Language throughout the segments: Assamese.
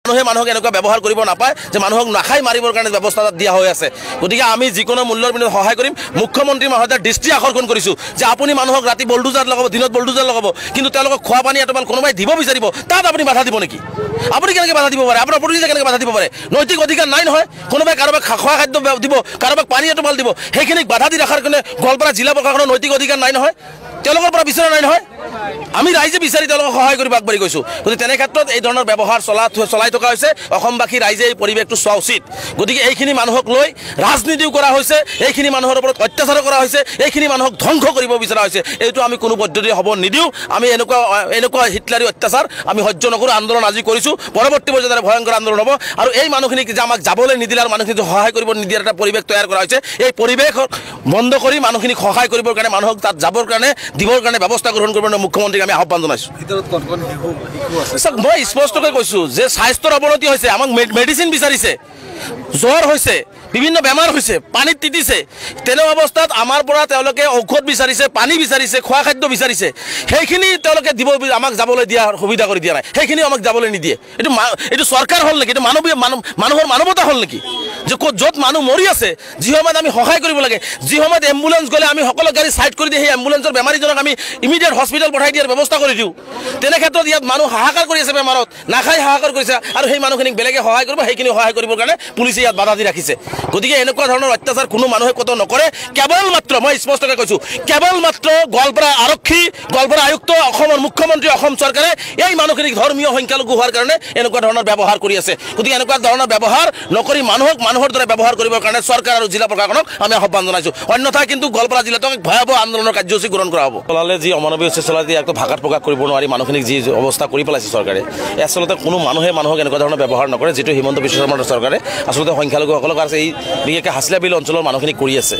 মানুহে মানুহক এনেকুৱা ব্যৱহাৰ কৰিব নাপায় যে মানুহক নাখাই মাৰিবৰ কাৰণে ব্যৱস্থা দিয়া হৈ আছে। গতিকে আমি যিকোনো মূল্যৰ বিনিময়ত সহায় কৰিম। মুখ্যমন্ত্ৰী মহোদয়ৰ দৃষ্টি আকৰ্ষণ কৰিছোঁ যে আপুনি মানুহক ৰাতি বল্ডুজাৰ লগাব, দিনত বল্ডুজাৰ লগাব, কিন্তু তেওঁলোকক খোৱা পানী এটোপাল কোনোবাই দিব বিচাৰিব, তাত আপুনি বাধা দিব নেকি? আপুনি কেনেকৈ বাধা দিব পাৰে? আপোনাৰ প্ৰতিনিধিয়ে কেনেকৈ বাধা দিব পাৰে? নৈতিক অধিকাৰ নাই নহয়। কোনোবাই কাৰোবাক খোৱা খাদ্য দিব, কাৰোবাক পানী এটোপাল দিব, সেইখিনিক বাধা দি ৰখাৰ কাৰণে গোৱালপাৰা জিলা প্ৰশাসনৰ নৈতিক অধিকাৰ নাই নহয়, তেওঁলোকৰ পৰা বিচৰা নাই নহয়। আমি ৰাইজে বিচাৰি তেওঁলোকক সহায় কৰিব আগবাঢ়ি গৈছোঁ। গতিকে তেনে ক্ষেত্ৰত এই ধৰণৰ ব্যৱহাৰ চলাই থকা হৈছে। অসমবাসী ৰাইজে এই পৰিৱেশটো চোৱা উচিত। গতিকে এইখিনি মানুহক লৈ ৰাজনীতিও কৰা হৈছে, এইখিনি মানুহৰ ওপৰত অত্যাচাৰ কৰা হৈছে, এইখিনি মানুহক ধ্বংস কৰিব বিচৰা হৈছে। এইটো আমি কোনো পদ্ধতি হ'ব নিদিওঁ। আমি এনেকুৱা হিটলাৰী অত্যাচাৰ আমি সহ্য নকৰোঁ। আন্দোলন আজি কৰিছোঁ, পৰৱৰ্তী পৰ্যায়ত ভয়ংকৰ আন্দোলন হ'ব। আৰু এই মানুহখিনিক যে আমাক যাবলৈ নিদিলে আৰু মানুহখিনিক সহায় কৰিব নিদিয়াৰ এটা পৰিৱেশ তৈয়াৰ কৰা হৈছে, এই পৰিৱেশ বন্ধ কৰি মানুহখিনিক সহায় কৰিবৰ কাৰণে, মানুহক তাত যাবৰ কাৰণে, দিবৰ কাৰণে ব্যৱস্থা গ্ৰহণ কৰিব মুখ্যমন্ত্ৰীক আমি আহ্বান জনাইছোঁ। মই স্পষ্টকৈ কৈছোঁ যে স্বাস্থ্যৰ অৱনতি হৈছে, আমাক মেডিচিন বিচাৰিছে, জ্বৰ হৈছে, বিভিন্ন বেমাৰ হৈছে, পানীত তিতিছে। তেনে অৱস্থাত আমাৰ পৰা তেওঁলোকে ঔষধ বিচাৰিছে, পানী বিচাৰিছে, খোৱা খাদ্য বিচাৰিছে। সেইখিনি তেওঁলোকে দিব, আমাক যাবলৈ দিয়া সুবিধা কৰি দিয়া নাই, সেইখিনি আমাক যাবলৈ নিদিয়ে। এইটো চৰকাৰ হ'ল নেকি? এইটো মানুহৰ মানৱতা হ'ল নেকি? যে য'ত মানুহ মৰি আছে, যি সময়ত আমি সহায় কৰিব লাগে, যি সময়ত এম্বুলেঞ্চ গ'লে আমি সকলো গাড়ী ছাইড কৰি দি সেই এম্বুলেঞ্চৰ বেমাৰীজনক আমি ইমিডিয়েট হস্পিটেল পঠাই দিয়াৰ ব্যৱস্থা কৰি দিওঁ। তেনে ক্ষেত্ৰত ইয়াত মানুহ হাহাকাৰ কৰি আছে, বেমাৰত নাখাই হাহাকাৰ কৰিছে, আৰু সেই মানুহখিনিক বেলেগে সহায় কৰিব, সেইখিনি সহায় কৰিবৰ কাৰণে পুলিচে ইয়াত বাধা দি ৰাখিছে। গতিকে এনেকুৱা ধৰণৰ অত্যাচাৰ কোনো মানুহে কতো নকৰে। কেৱল মাত্ৰ, মই স্পষ্টকৈ কৈছোঁ, কেৱল মাত্ৰ গোৱালপাৰা আৰক্ষী, গোৱালপাৰা আয়ুক্ত, অসমৰ মুখ্যমন্ত্ৰী, অসম চৰকাৰে এই মানুহখিনিক ধৰ্মীয় সংখ্যালঘু হোৱাৰ কাৰণে এনেকুৱা ধৰণৰ ব্যৱহাৰ কৰি আছে। গতিকে এনেকুৱা ধৰণৰ ব্যৱহাৰ নকৰি মানুহৰ দৰে ব্যৱহাৰ কৰিবৰ কাৰণে চৰকাৰ আৰু জিলা প্ৰশাসনক আমি আহ্বান জনাইছোঁ। অন্যথা কিন্তু গোৱালপাৰা জিলাত ভয়াৱহ আন্দোলনৰ কাৰ্যসূচী গ্ৰহণ কৰা হ'ব। চলালে যি অমানৱীয় চলালে একো ভাষাত প্ৰকাশ কৰিব নোৱাৰি মানুহখিনিক যি অৱস্থা কৰি পেলাইছে চৰকাৰে, আচলতে কোনো মানুহে মানুহক এনেকুৱা ধৰণৰ ব্যৱহাৰ নকৰে, যিটো হিমন্ত বিশ্ব শৰ্মাৰ চৰকাৰে আচলতে সংখ্যালঘুসকলক আছে এই বিশেষকৈ হাছলা বিল অঞ্চলৰ মানুহখিনিক কৰি আছে।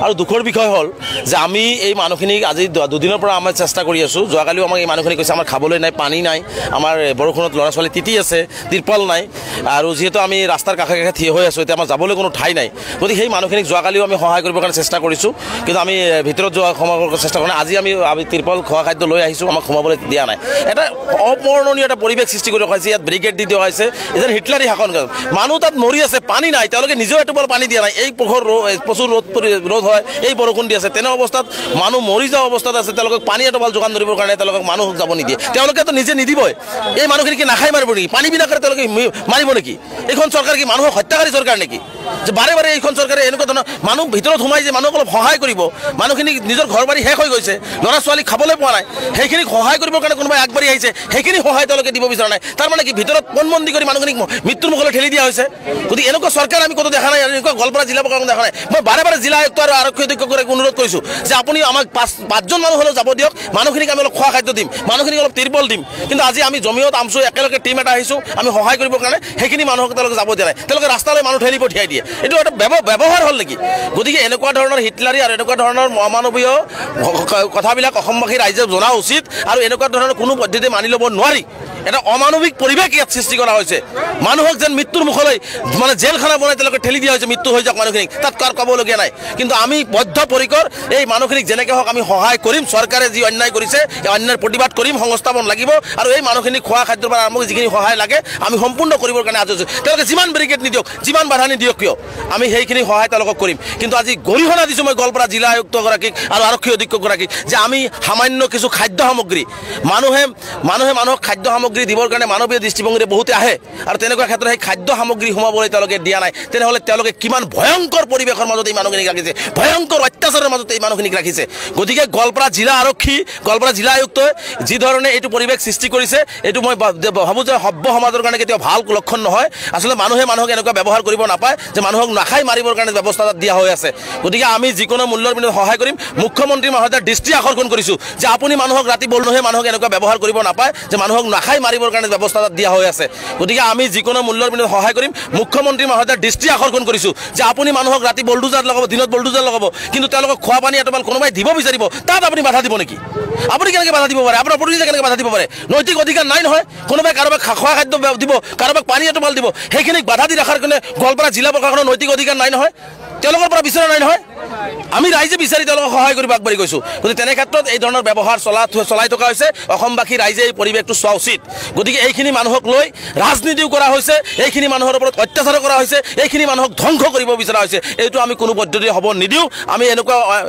আৰু দুখৰ বিষয় হ'ল যে আমি এই মানুহখিনিক আজি দুদিনৰ পৰা আমাৰ চেষ্টা কৰি আছোঁ। যোৱাকালিও আমাক এই মানুহখিনিক কৈছে আমাৰ খাবলৈ নাই, পানী নাই, আমাৰ বৰষুণত ল'ৰা ছোৱালী তিতি আছে, তিৰপাল নাই, আৰু যিহেতু আমি ৰাস্তাৰ কাষে কাষে থিয় হৈ আছোঁ, এতিয়া আমাৰ যাবলৈ কোনো ঠাই নাই। গতিকে সেই মানুহখিনিক যোৱাকালিও আমি সহায় কৰিবৰ কাৰণে চেষ্টা কৰিছোঁ, কিন্তু আমি ভিতৰত যোৱা সোমাবৰ চেষ্টা কৰা নাই। আজি আমি তিৰপাল খোৱা খাদ্য লৈ আহিছোঁ, আমাক সোমাবলৈ দিয়া নাই। এটা অপূৰণীয় এটা পৰিৱেশ সৃষ্টি কৰি ৰখাইছে। ইয়াত ব্ৰিগেড দি দিয়া হৈছে, এজন হিটলাৰী শাসন। মানুহ তাত মৰি আছে, পানী নাই, তেওঁলোকে নিজেও এটোপাল পানী দিয়া নাই। এই প্ৰচুৰ ৰ'দ হয়, এই বৰষুণ দি আছে। তেনে অৱস্থাত মানুহ মৰি যোৱা অৱস্থাত আছে, তেওঁলোকক পানী এটোপাল যোগান ধৰিবৰ কাৰণে তেওঁলোকক মানুহক যাব নিদিয়ে। তেওঁলোকেতো নিজে নিদিবই। এই মানুহখিনি কি নাখাই মাৰিব নেকি? পানী বিনাকাৰে তেওঁলোকে মাৰিব নেকি? এইখন চৰকাৰ কি মানুহক হত্যাকাৰী চৰকাৰ নেকি? যে বাৰে বাৰে এইখন চৰকাৰে এনেকুৱা ধৰণৰ মানুহ ভিতৰত সোমাই যে মানুহক অলপ সহায় কৰিব, মানুহখিনি নিজৰ ঘৰ বাৰী শেষ হৈ গৈছে, ল'ৰা ছোৱালী খাবলৈ পোৱা নাই, সেইখিনিক সহায় কৰিবৰ কাৰণে কোনোবাই আগবাঢ়ি আহিছে, সেইখিনি সহায় তেওঁলোকে দিব বিচৰা নাই। তাৰমানে কি ভিতৰত পণবন্দী কৰি মানুহখিনিক মৃত্যুৰ মুখলৈ ঠেলি দিয়া হৈছে। গতিকে এনেকুৱা চৰকাৰ আমি ক'তো দেখা নাই, এনেকুৱা গোৱালপাৰা জিলা প্ৰশাসন দেখা নাই। মই বাৰে বাৰে জিলা আয়ুক্ত আৰু আৰক্ষী অধীক্ষকক অনুৰোধ কৰিছোঁ যে আপুনি আমাক পাঁচজন মানুহ হ'লেও যাব দিয়ক, মানুহখিনিক আমি অলপ খোৱা খাদ্য দিম, মানুহখিনিক অলপ তিৰপল দিম। কিন্তু আজি আমি জমিয়ত আমছো একেলগে টীম এটা আহিছোঁ, আমি সহায় কৰিবৰ কাৰণে, সেইখিনি মানুহক তেওঁলোকে যাব দিয়া নাই। তেওঁলোকে ৰাস্তালৈ মানুহ ঠেলি পঠিয়াই দিয়ে। এইটো এটা ব্যৱহাৰ হ'ল নেকি? গতিকে এনেকুৱা ধৰণৰ হিটলাৰী আৰু এনেকুৱা ধৰণৰ অমানৱীয় কথাবিলাক অসমবাসী ৰাইজে জনা উচিত, আৰু এনেকুৱা ধৰণৰ কোনো পদ্ধতি মানি ল'ব নোৱাৰি। এটা অমানৱিক পৰিৱেশ ইয়াত সৃষ্টি কৰা হৈছে। মানুহক যেন মৃত্যুৰ মুখলৈ মানে জেলখানা বনাই তেওঁলোকে ঠেলি দিয়া হৈছে, মৃত্যু হৈ যাওক মানুহখিনিক, তাত কাৰ ক'বলগীয়া নাই। কিন্তু আমি বদ্ধপৰিকৰ, এই মানুহখিনিক যেনেকৈ হওক আমি সহায় কৰিম। চৰকাৰে যি অন্যায় কৰিছে, এই অন্যায়ৰ প্ৰতিবাদ কৰিম, সংস্থাপন লাগিব, আৰু এই মানুহখিনিক খোৱা খাদ্যৰ পৰা আৰম্ভ কৰি যিখিনি সহায় লাগে আমি সম্পূৰ্ণ কৰিবৰ কাৰণে আজ আছোঁ। তেওঁলোকে যিমান ব্ৰিগেড নিদিয়ক, যিমান বাধা নিদিয়ক কিয়, আমি সেইখিনি সহায় তেওঁলোকক কৰিম। কিন্তু আজি গৰিহণা দিছোঁ মই গোৱালপাৰা জিলা আয়ুক্তগৰাকীক আৰু আৰক্ষী অধীক্ষকগৰাকীক যে আমি সামান্য কিছু খাদ্য সামগ্ৰী, মানুহে মানুহক খাদ্য সামগ্ৰী দিবৰ কাৰণে মানৱীয় দৃষ্টিভংগীৰে বহুতে আহে, আৰু তেনেকুৱা ক্ষেত্ৰত সেই খাদ্য সামগ্ৰী সোমাবলৈ তেওঁলোকে দিয়া নাই। তেনেহ'লে তেওঁলোকে কিমান ভয়ংকৰ পৰিৱেশৰ মাজত এই মানুহখিনিক ৰাখিছে, ভয়ংকৰ অত্যাচাৰৰ মাজত এই মানুহখিনিক ৰাখিছে। গতিকে গোৱালপাৰা জিলা আৰক্ষী, গোৱালপাৰা জিলা আয়ুক্তই যি ধৰণে এইটো পৰিৱেশ সৃষ্টি কৰিছে, এইটো মই ভাবোঁ যে সভ্য সমাজৰ কাৰণে কেতিয়াও ভাল লক্ষণ নহয়। আচলতে মানুহে মানুহক এনেকুৱা ব্যৱহাৰ কৰিব নাপায় যে মানুহক নাখাই মাৰিবৰ কাৰণে ব্যৱস্থা দিয়া হৈ আছে। গতিকে আমি যিকোনো মূল্যৰ বিনিময়ত সহায় কৰিম। মুখ্যমন্ত্ৰী মহোদয়ৰ দৃষ্টি আকৰ্ষণ কৰিছোঁ যে আপুনি মানুহক ৰাতি বল্ডুহে মানুহক এনেকুৱা ব্যৱহাৰ কৰিব নাপায় যে মানুহক নাখাই মাৰিবৰ কাৰণে ব্যৱস্থা দিয়া হৈ আছে। গতিকে আমি যিকোনো মূল্যৰ বিনিময়ত সহায় কৰিম। মুখ্যমন্ত্ৰী মহোদয়ৰ দৃষ্টি আকৰ্ষণ কৰিছোঁ যে আপুনি মানুহক ৰাতি বল্ডুজাৰ লগাব, দিনত বল্ডুজাৰ লগাব, কিন্তু তেওঁলোকক খোৱা পানী এটোপাল কোনোবাই দিব বিচাৰিব, তাত আপুনি বাধা দিব নেকি? আপুনি কেনেকৈ বাধা দিব পাৰে? আপোনাৰ প্ৰতিনিধিয়ে কেনেকৈ বাধা দিব পাৰে? নৈতিক অধিকাৰ নাই নহয়। কোনোবাই কাৰোবাক খোৱা খাদ্য দিব, কাৰোবাক পানী এটোপাল দিব, সেইখিনিক বাধা দি ৰখাৰ কাৰণে গোৱালপাৰা জিলা প্ৰশাসনৰ নৈতিক অধিকাৰ নাই নহয়, তেওঁলোকৰ পৰা বিচৰা নাই নহয়। আমি ৰাইজে বিচাৰি তেওঁলোকক সহায় কৰিব আগবাঢ়ি গৈছোঁ গতিকে তেনে ক্ষেত্ৰত এই ধৰণৰ ব্যৱহাৰ চলাই থকা হৈছে অসমবাসী ৰাইজে এই পৰিৱেশটো চোৱা উচিত গতিকে এইখিনি মানুহক লৈ ৰাজনীতিও কৰা হৈছে এইখিনি মানুহৰ ওপৰত অত্যাচাৰ কৰা হৈছে এইখিনি মানুহক ধ্বংস কৰিব বিচৰা হৈছে এইটো আমি কোনো পদ্ধতি হ'ব নিদিওঁ আমি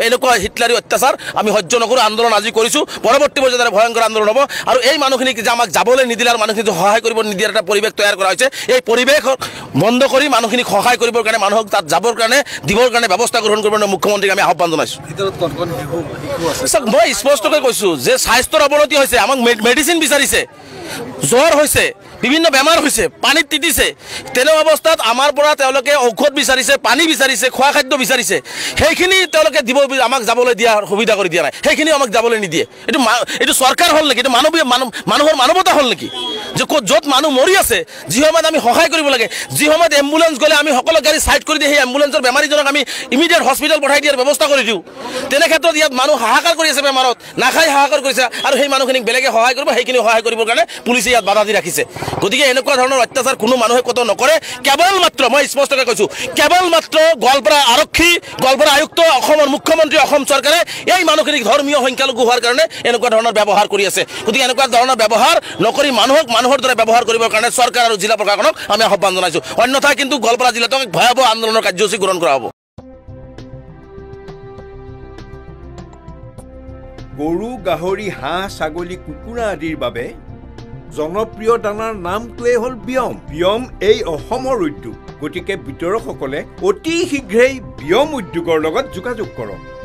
এনেকুৱা হিটলাৰী অত্যাচাৰ আমি সহ্য নকৰোঁ আন্দোলন আজি কৰিছোঁ পৰৱৰ্তী পৰ্যায়ত ভয়ংকৰ আন্দোলন হ'ব আৰু এই মানুহখিনিক যে আমাক যাবলৈ নিদিলে আৰু মানুহখিনি সহায় কৰিব নিদিয়াৰ এটা পৰিৱেশ তৈয়াৰ কৰা হৈছে এই পৰিৱেশ বন্ধ কৰি মানুহখিনিক সহায় কৰিবৰ কাৰণে মানুহক তাত যাবৰ কাৰণে দিবৰ কাৰণে ব্যৱস্থা গ্ৰহণ কৰিবলৈ মুখ্যমন্ত্ৰীক আমি আহ্বান জনাইছোঁ মই স্পষ্টকৈ কৈছোঁ যে স্বাস্থ্যৰ অৱনতি হৈছে আমাক মেডিচিন বিচাৰিছে জ্বৰ হৈছে বিভিন্ন বেমাৰ হৈছে পানীত তিতিছে তেনে অৱস্থাত আমাৰ পৰা তেওঁলোকে ঔষধ বিচাৰিছে পানী বিচাৰিছে খোৱা খাদ্য বিচাৰিছে সেইখিনি তেওঁলোকে দিব আমাক যাবলৈ দিয়া সুবিধা কৰি দিয়া নাই সেইখিনি আমাক যাবলৈ নিদিয়ে এইটো চৰকাৰ হ'ল নেকি এইটো মানুহৰ মানৱতা হ'ল নেকি যে য'ত মানুহ মৰি আছে যি সময়ত আমি সহায় কৰিব লাগে যি সময়ত এম্বুলেঞ্চ গ'লে আমি সকলো গাড়ী ছাইড কৰি দিয়ে সেই এম্বুলেঞ্চৰ বেমাৰীজনক আমি ইমিডিয়েট হস্পিটেল পঠাই দিয়াৰ ব্যৱস্থা কৰি দিওঁ তেনে ক্ষেত্ৰত ইয়াত মানুহ হাহাকাৰ কৰি আছে বেমাৰত নাখাই হাহাকাৰ কৰিছে আৰু সেই মানুহখিনিক বেলেগে সহায় কৰিব সেইখিনি সহায় কৰিবৰ কাৰণে পুলিচে ইয়াত বাধা দি ৰাখিছে গতিকে এনেকুৱা ধৰণৰ অত্যাচাৰ কোনো মানুহে কতো নকৰে কেৱল মাত্ৰ মই স্পষ্টকৈ কৈছোঁ কেৱল মাত্ৰ গোৱালপাৰা আৰক্ষী গোৱালপাৰা আয়ুক্ত অসমৰ মুখ্যমন্ত্ৰী অসম চৰকাৰে এই মানুহখিনিক ধৰ্মীয় সংখ্যালঘু হোৱাৰ কাৰণে এনেকুৱা ধৰণৰ ব্যৱহাৰ কৰি আছে গতিকে এনেকুৱা ধৰণৰ ব্যৱহাৰ নকৰি মানুহৰ দৰে ব্যৱহাৰ কৰিবৰ কাৰণে চৰকাৰ আৰু জিলা প্ৰশাসনক আমি আহ্বান জনাইছোঁ অন্যথা কিন্তু গোৱালপাৰা জিলাত ভয়াৱহ আন্দোলনৰ কাৰ্যসূচী গ্ৰহণ কৰা হ'ব গৰু গাহৰি হাঁহ ছাগলী কুকুৰা আদিৰ বাবে জনপ্ৰিয় দানাৰ নামটোৱে হ'ল বিয়ম এই অসমৰ উদ্যোগ গতিকে বিতৰকসকলে অতি শীঘ্ৰেই বিয়ম উদ্যোগৰ লগত যোগাযোগ কৰক